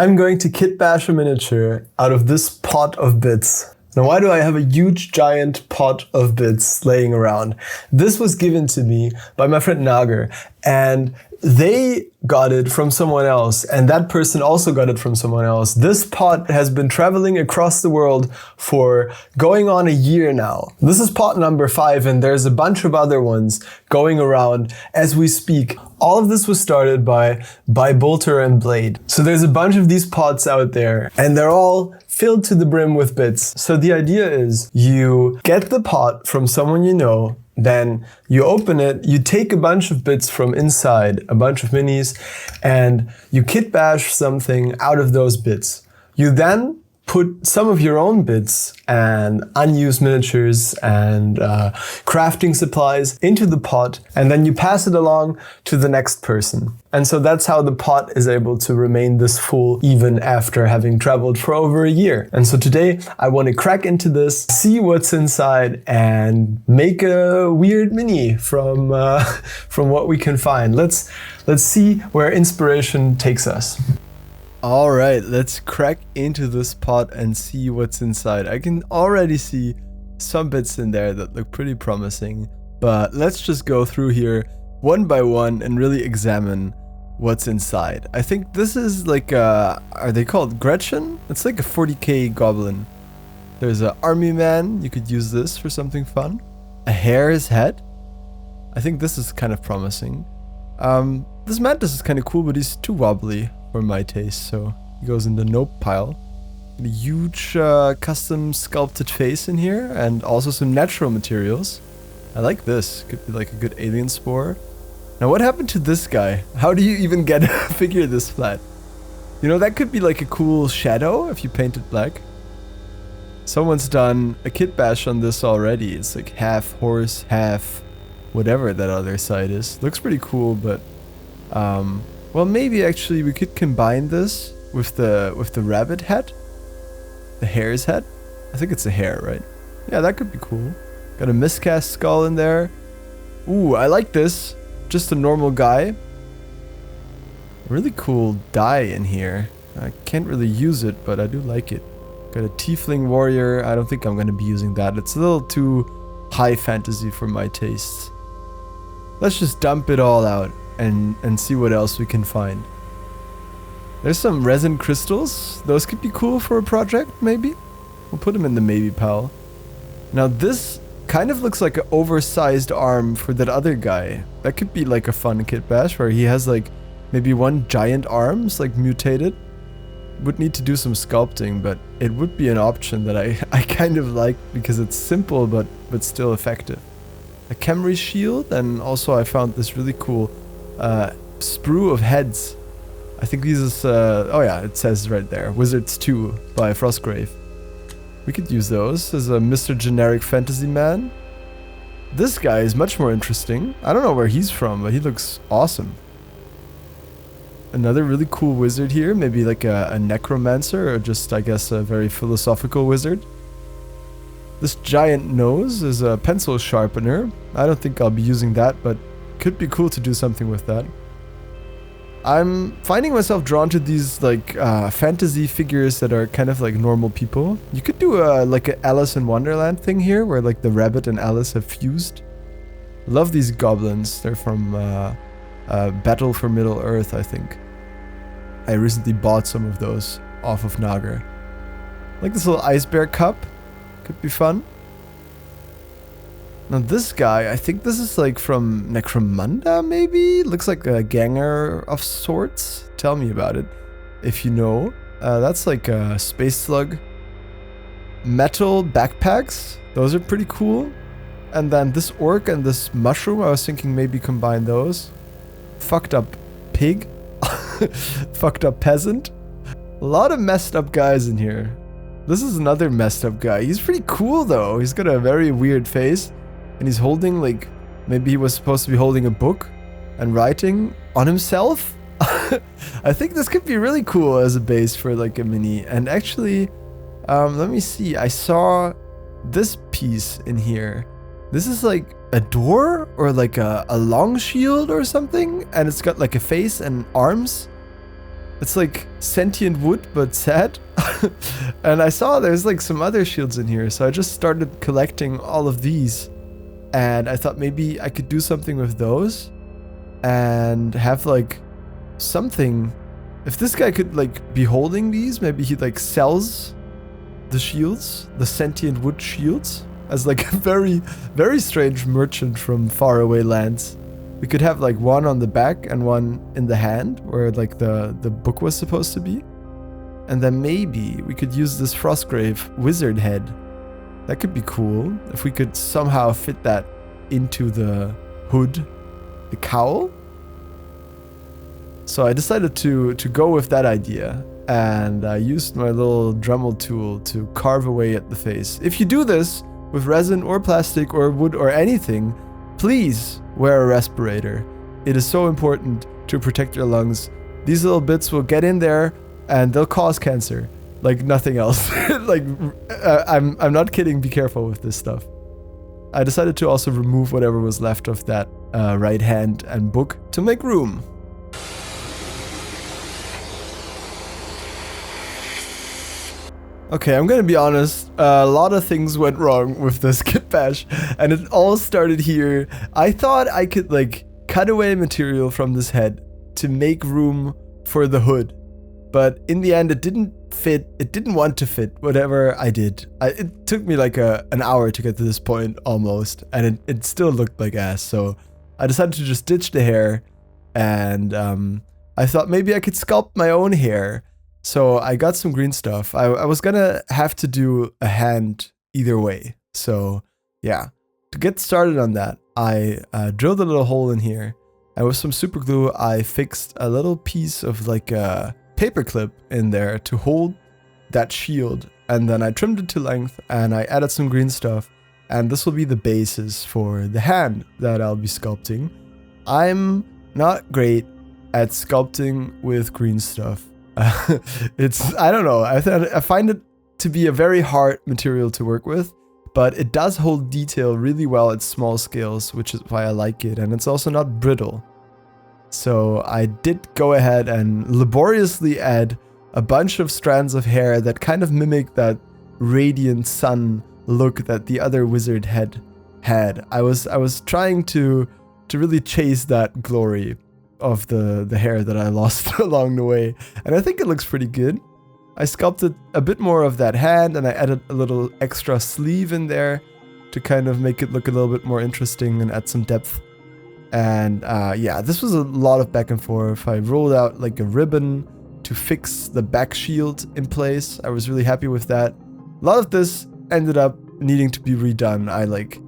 I'm going to kitbash a miniature out of this pot of bits. Now, why do I have a huge giant pot of bits laying around? This was given to me by my friend Nager, and they got it from someone else, and that person also got it from someone else. This pot has been traveling across the world for going on a year now. This is pot number 5, and there's a bunch of other ones going around as we speak. All of this was started by Bolter and Blade. So there's a bunch of these pots out there, and they're all filled to the brim with bits. So the idea is you get the pot from someone you know, then you open it, you take a bunch of bits from inside, a bunch of minis, and you kitbash something out of those bits. You then put some of your own bits and unused miniatures and crafting supplies into the pot, and then you pass it along to the next person. And so that's how the pot is able to remain this full even after having traveled for over a year. And so today I want to crack into this, see what's inside, and make a weird mini from what we can find. Let's see where inspiration takes us. All right, let's crack into this pot and see what's inside. I can already see some bits in there that look pretty promising, but let's just go through here one by one and really examine what's inside. I think this is like a, are they called Gretchen? It's like a 40k goblin. There's an army man, you could use this for something fun. A hare's head. I think this is kind of promising. This mantis is kind of cool, but he's too wobbly for my taste, so he goes in the nope pile. A huge custom sculpted face in here, and also some natural materials. I like this. Could be like a good alien spore. Now, what happened to this guy? How do you even get a figure this flat? You know, that could be like a cool shadow if you paint it black. Someone's done a kitbash on this already. It's like half horse, half whatever that other side is. Looks pretty cool, but well, maybe actually we could combine this with the rabbit head, the hare's head. I think it's a hare, right? Yeah, that could be cool. Got a miscast skull in there. Ooh, I like this. Just a normal guy. Really cool dye in here. I can't really use it, but I do like it. Got a tiefling warrior. I don't think I'm going to be using that. It's a little too high fantasy for my tastes. Let's just dump it all out and see what else we can find. There's some resin crystals. Those could be cool for a project, maybe. We'll put them in the maybe pile. Now this kind of looks like an oversized arm for that other guy. That could be like a fun kitbash where he has like maybe one giant arm's like mutated. Would need to do some sculpting, but it would be an option that I kind of like because it's simple but still effective. A Camry shield, and also I found this really cool sprue of heads. I think these is oh yeah, it says right there, Wizards 2 by Frostgrave. We could use those as a Mr. Generic Fantasy Man. This guy is much more interesting. I don't know where he's from, but he looks awesome. Another really cool wizard here, maybe like a necromancer, or just I guess a very philosophical wizard. This giant nose is a pencil sharpener. I don't think I'll be using that, but could be cool to do something with that. I'm finding myself drawn to these like fantasy figures that are kind of like normal people. You could do like an Alice in Wonderland thing here, where like the rabbit and Alice have fused. Love these goblins. They're from Battle for Middle Earth, I think. I recently bought some of those off of Nager. Like this little ice bear cup. Could be fun. Now this guy, I think this is like from Necromunda, maybe? Looks like a ganger of sorts. Tell me about it, if you know. That's like a space slug. Metal backpacks. Those are pretty cool. And then this orc and this mushroom, I was thinking maybe combine those. Fucked up pig. Fucked up peasant. A lot of messed up guys in here. This is another messed up guy. He's pretty cool though. He's got a very weird face. And he's holding like, maybe he was supposed to be holding a book and writing on himself. I think this could be really cool as a base for like a mini. And actually, let me see. I saw this piece in here. This is like a door or like a long shield or something. And it's got like a face and arms. It's like sentient wood, but sad. And I saw there's like some other shields in here, so I just started collecting all of these. And I thought maybe I could do something with those and have like something. If this guy could like be holding these, maybe he like sells the shields, the sentient wood shields, as like a very, very strange merchant from faraway lands. We could have like one on the back and one in the hand where like the book was supposed to be. And then maybe we could use this Frostgrave wizard head. That could be cool if we could somehow fit that into the hood, the cowl. So I decided to go with that idea, and I used my little Dremel tool to carve away at the face. If you do this with resin or plastic or wood or anything, please wear a respirator. It is so important to protect your lungs. These little bits will get in there and they'll cause cancer like nothing else. I'm not kidding, be careful with this stuff. I decided to also remove whatever was left of that right hand and book to make room. Okay, I'm gonna be honest, a lot of things went wrong with this kitbash, and it all started here. I thought I could like cut away material from this head to make room for the hood, but in the end it didn't fit. It didn't want to fit, whatever I did. It took me like an hour to get to this point almost, and it still looked like ass, so I decided to just ditch the hair, and I thought maybe I could sculpt my own hair. So I got some green stuff. I was gonna have to do a hand either way. So yeah, to get started on that, I drilled a little hole in here. And with some super glue, I fixed a little piece of like a paper clip in there to hold that shield. And then I trimmed it to length and I added some green stuff. And this will be the basis for the hand that I'll be sculpting. I'm not great at sculpting with green stuff. I don't know, I find it to be a very hard material to work with, but it does hold detail really well at small scales, which is why I like it, and it's also not brittle. So I did go ahead and laboriously add a bunch of strands of hair that kind of mimic that radiant sun look that the other wizard head had. I was trying to really chase that glory of the hair that I lost along the way, and I think it looks pretty good. I sculpted a bit more of that hand and I added a little extra sleeve in there to kind of make it look a little bit more interesting and add some depth. And yeah, this was a lot of back and forth. I rolled out like a ribbon to fix the back shield in place. I was really happy with that. A lot of this ended up needing to be redone. I like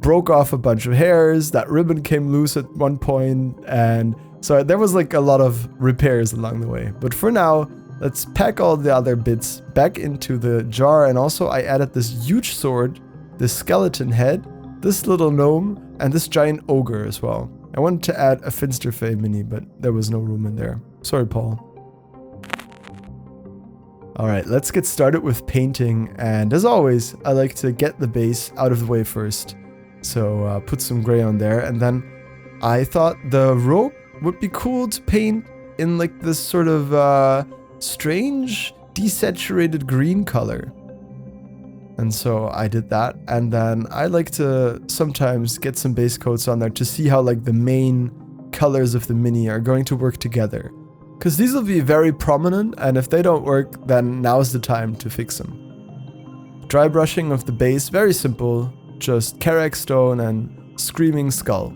broke off a bunch of hairs, that ribbon came loose at one point, and so there was like a lot of repairs along the way. But for now, let's pack all the other bits back into the jar. And also I added this huge sword, this skeleton head, this little gnome, and this giant ogre as well. I wanted to add a Finsterfey mini, but there was no room in there. Sorry, Paul. Alright, let's get started with painting, and as always, I like to get the base out of the way first. So put some gray on there, and then I thought the rope would be cool to paint in like this sort of strange desaturated green color. And so I did that, and then I like to sometimes get some base coats on there to see how like the main colors of the mini are going to work together. Because these will be very prominent, and if they don't work, then now's the time to fix them. Dry brushing of the base, very simple. Just Karak stone and screaming skull.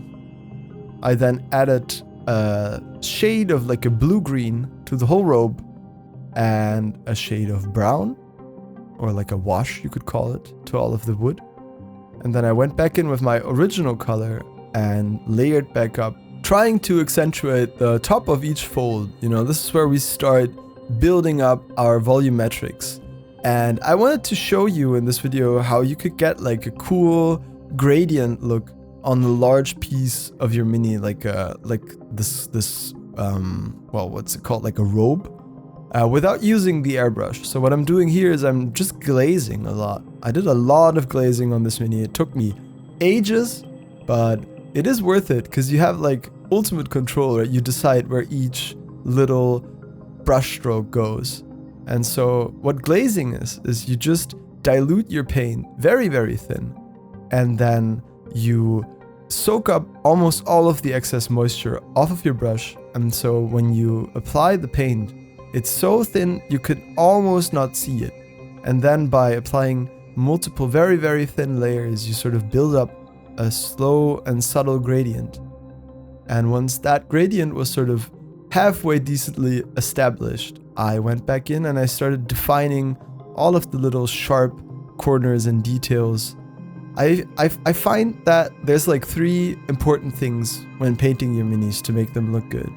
I then added a shade of like a blue-green to the whole robe and a shade of brown, or like a wash you could call it, to all of the wood. And then I went back in with my original color and layered back up, trying to accentuate the top of each fold. You know, this is where we start building up our volumetrics. And I wanted to show you in this video how you could get like a cool gradient look on the large piece of your mini, like this well, what's it called, like a robe, without using the airbrush. So what I'm doing here is I'm just glazing a lot. I did a lot of glazing on this mini. It took me ages, but it is worth it because you have like ultimate control, right? You decide where each little brush stroke goes. And so what glazing is you just dilute your paint very, very thin, and then you soak up almost all of the excess moisture off of your brush. And so when you apply the paint, it's so thin you could almost not see it. And then by applying multiple very, very thin layers, you sort of build up a slow and subtle gradient. And once that gradient was sort of halfway decently established, I went back in and I started defining all of the little sharp corners and details. I find that there's like 3 important things when painting your minis to make them look good.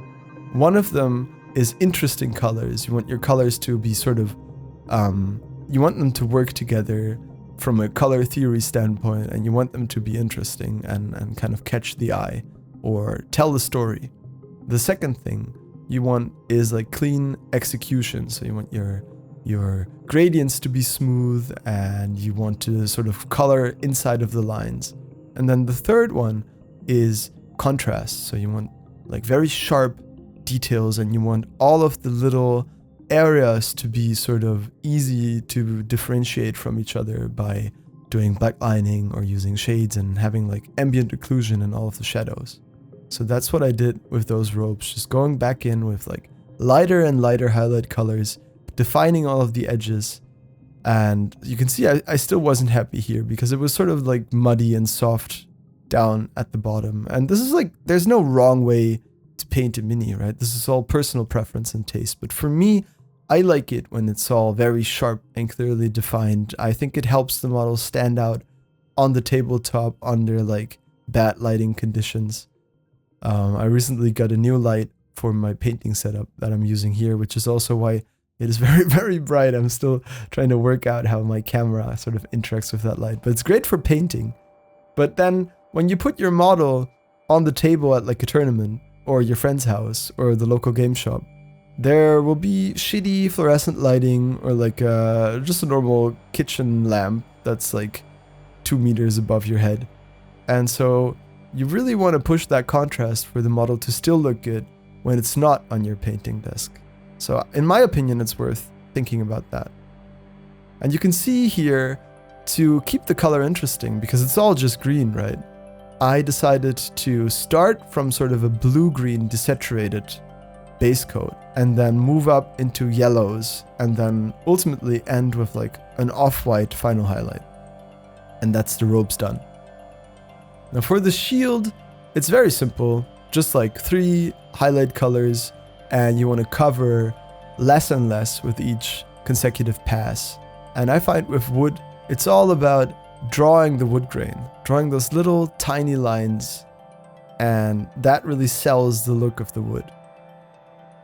One of them is interesting colors. You want your colors to be sort of, you want them to work together from a color theory standpoint, and you want them to be interesting and kind of catch the eye or tell the story. The second thing you want is like clean execution. So you want your gradients to be smooth, and you want to sort of color inside of the lines. And then the third one is contrast. So you want like very sharp details, and you want all of the little areas to be sort of easy to differentiate from each other by doing blacklining or using shades and having like ambient occlusion in all of the shadows. So that's what I did with those robes, just going back in with like lighter and lighter highlight colors, defining all of the edges. And you can see I still wasn't happy here because it was sort of like muddy and soft down at the bottom. And this is like, there's no wrong way to paint a mini, right? This is all personal preference and taste. But for me, I like it when it's all very sharp and clearly defined. I think it helps the model stand out on the tabletop under like bad lighting conditions. I recently got a new light for my painting setup that I'm using here, which is also why it is very, very bright. I'm still trying to work out how my camera sort of interacts with that light, but it's great for painting. But then when you put your model on the table at like a tournament or your friend's house or the local game shop, there will be shitty fluorescent lighting or like just a normal kitchen lamp that's like 2 meters above your head. And so you really want to push that contrast for the model to still look good when it's not on your painting desk. So in my opinion, it's worth thinking about that. And you can see here, to keep the color interesting, because it's all just green, right? I decided to start from sort of a blue-green desaturated base coat and then move up into yellows and then ultimately end with like an off-white final highlight. And that's the robes done. Now for the shield, it's very simple, just like 3 highlight colors, and you want to cover less and less with each consecutive pass. And I find with wood, it's all about drawing the wood grain, drawing those little tiny lines, and that really sells the look of the wood.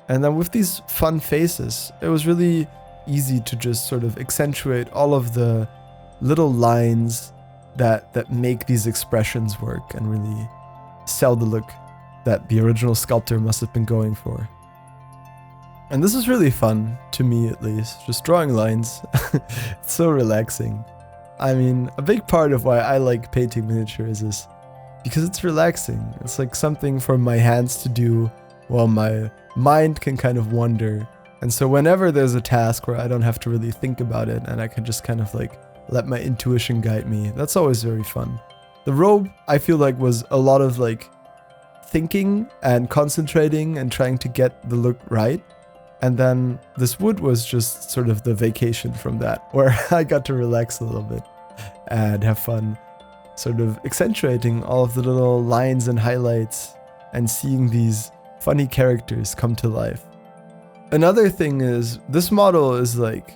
And then with these fun faces, it was really easy to just sort of accentuate all of the little lines that make these expressions work and really sell the look that the original sculptor must have been going for. And this is really fun, to me at least, just drawing lines. It's so relaxing. I mean, a big part of why I like painting miniatures is because it's relaxing. It's like something for my hands to do while my mind can kind of wander. And so whenever there's a task where I don't have to really think about it and I can just kind of like let my intuition guide me, that's always very fun. The robe, I feel like, was a lot of like thinking and concentrating and trying to get the look right. And then this wood was just sort of the vacation from that, where I got to relax a little bit and have fun sort of accentuating all of the little lines and highlights and seeing these funny characters come to life. Another thing is, this model is like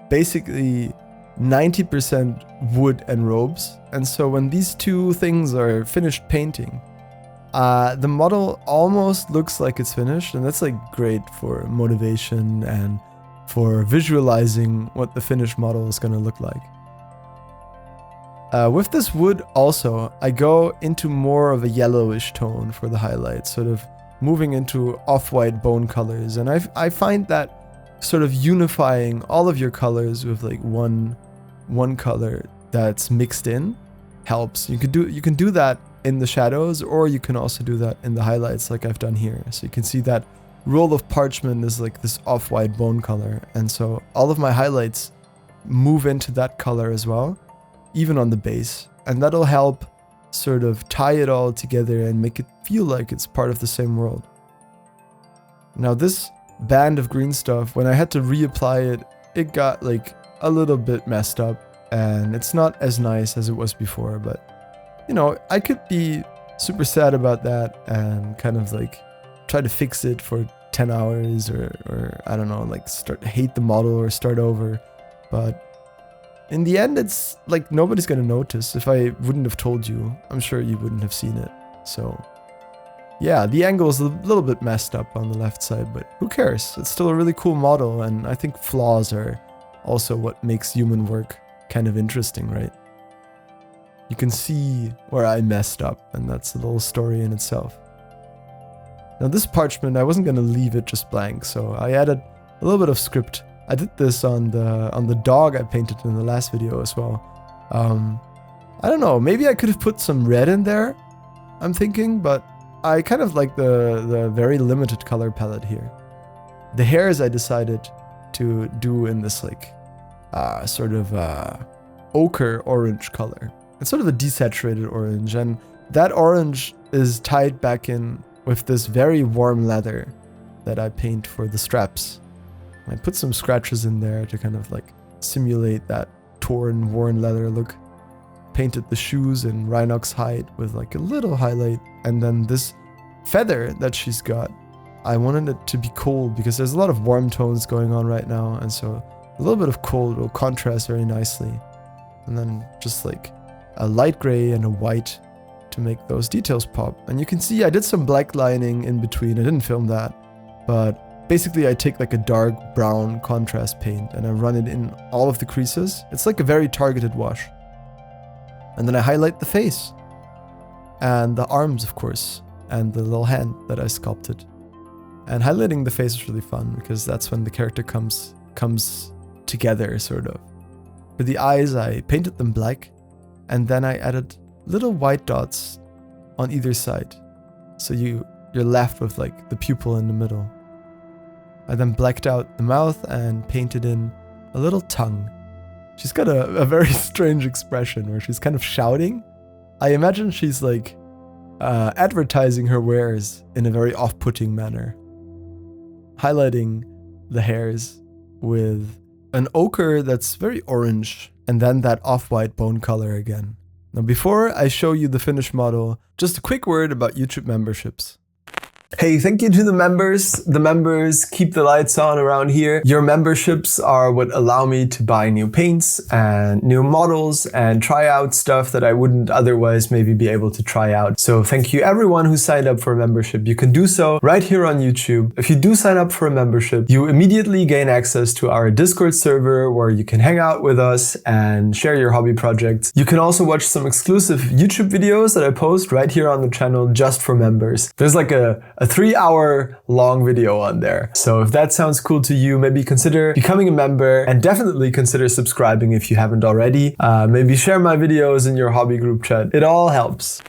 basically 90% wood and robes. And so when these 2 things are finished painting, the model almost looks like it's finished, and that's like great for motivation and for visualizing what the finished model is going to look like. With this wood also, I go into more of a yellowish tone for the highlights, sort of moving into off-white bone colors. And I find that sort of unifying all of your colors with like one color that's mixed in helps. You can do that in the shadows, or you can also do that in the highlights like I've done here. So you can see that roll of parchment is like this off-white bone color. And so all of my highlights move into that color as well, even on the base. And that'll help sort of tie it all together and make it feel like it's part of the same world. Now this band of green stuff, when I had to reapply it, it got like a little bit messed up and it's not as nice as it was before, but you know, I could be super sad about that and kind of like try to fix it for 10 hours or I don't know, like hate the model or start over. But in the end, it's like nobody's gonna notice. If I wouldn't have told you, I'm sure you wouldn't have seen it. So yeah, the angle is a little bit messed up on the left side, but who cares? It's still a really cool model, and I think flaws are also what makes human work kind of interesting, right? You can see where I messed up, and that's a little story in itself. Now this parchment, I wasn't gonna leave it just blank, so I added a little bit of script. I did this on the dog I painted in the last video as well. I don't know, maybe I could have put some red in there, I'm thinking, but I kind of like the very limited color palette here. The hairs I decided to do in this like sort of ochre orange color. It's sort of a desaturated orange, and that orange is tied back in with this very warm leather that I paint for the straps. I put some scratches in there to kind of like simulate that torn, worn leather look. Painted the shoes in Rhinox hide with like a little highlight, and then this feather that she's got, I wanted it to be cold because there's a lot of warm tones going on right now, and so a little bit of cold will contrast very nicely. And then just like a light gray and a white to make those details pop. And you can see I did some black lining in between. I didn't film that, but basically I take like a dark brown contrast paint and I run it in all of the creases. It's like a very targeted wash. And then I highlight the face and the arms, of course, and the little hand that I sculpted. And highlighting the face is really fun because that's when the character comes together, sort of. For the eyes, I painted them black, and then I added little white dots on either side. So you're left with like the pupil in the middle. I then blacked out the mouth and painted in a little tongue. She's got a very strange expression where she's kind of shouting. I imagine she's like advertising her wares in a very off-putting manner. Highlighting the hairs with an ochre that's very orange, and then that off-white bone color again. Now before I show you the finished model, just a quick word about YouTube memberships. Hey, thank you to the members. The members keep the lights on around here. Your memberships are what allow me to buy new paints and new models and try out stuff that I wouldn't otherwise maybe be able to try out. So thank you everyone who signed up for a membership. You can do so right here on YouTube. If you do sign up for a membership, you immediately gain access to our Discord server where you can hang out with us and share your hobby projects. You can also watch some exclusive YouTube videos that I post right here on the channel just for members. There's like a 3-hour long video on there. So if that sounds cool to you, maybe consider becoming a member and definitely consider subscribing if you haven't already. Maybe share my videos in your hobby group chat. It all helps.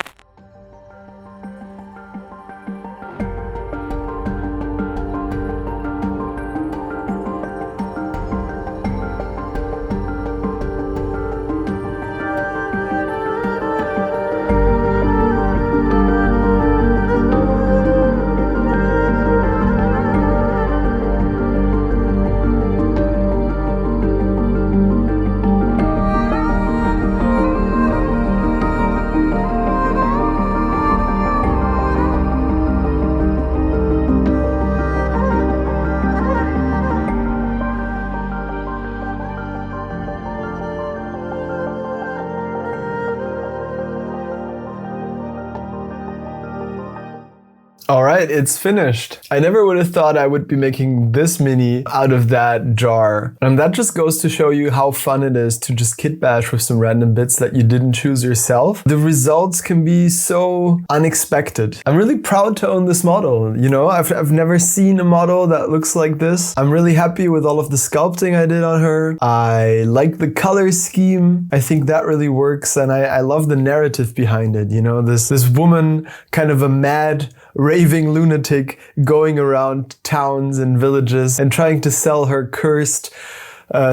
All right, it's finished. I never would have thought I would be making this mini out of that jar. And that just goes to show you how fun it is to just kitbash with some random bits that you didn't choose yourself. The results can be so unexpected. I'm really proud to own this model. You know, I've never seen a model that looks like this. I'm really happy with all of the sculpting I did on her. I like the color scheme. I think that really works. And I love the narrative behind it. You know, this woman, kind of a mad raving lunatic going around towns and villages and trying to sell her cursed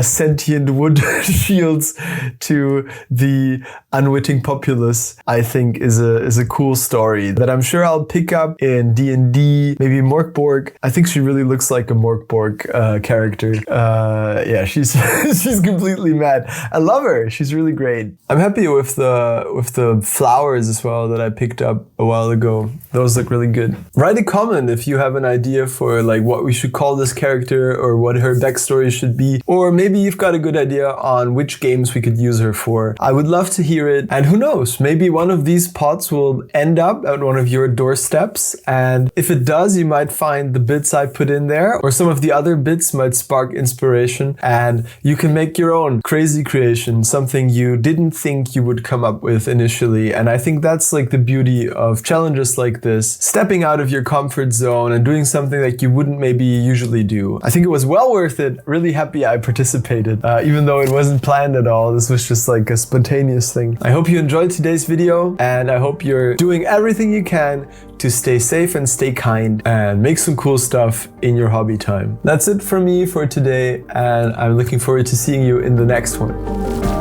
sentient wood shields to the unwitting populace, I think is a cool story that I'm sure I'll pick up in D&D, maybe Morkborg. I think she really looks like a Morkborg character. Yeah, she's she's completely mad. I love her. She's really great. I'm happy with the flowers as well that I picked up a while ago. Those look really good. Write a comment if you have an idea for like what we should call this character or what her backstory should be, or maybe you've got a good idea on which games we could use her for. I would love to hear it. And who knows, maybe one of these pots will end up at one of your doorsteps. And if it does, you might find the bits I put in there, or some of the other bits might spark inspiration and you can make your own crazy creation, something you didn't think you would come up with initially. And I think that's like the beauty of challenges like this, stepping out of your comfort zone and doing something that you wouldn't maybe usually do. I think it was well worth it. Really happy I participated, even though it wasn't planned at all. This was just like a spontaneous thing. I hope you enjoyed today's video, and I hope you're doing everything you can to stay safe and stay kind and make some cool stuff in your hobby time. That's it from me for today, and I'm looking forward to seeing you in the next one.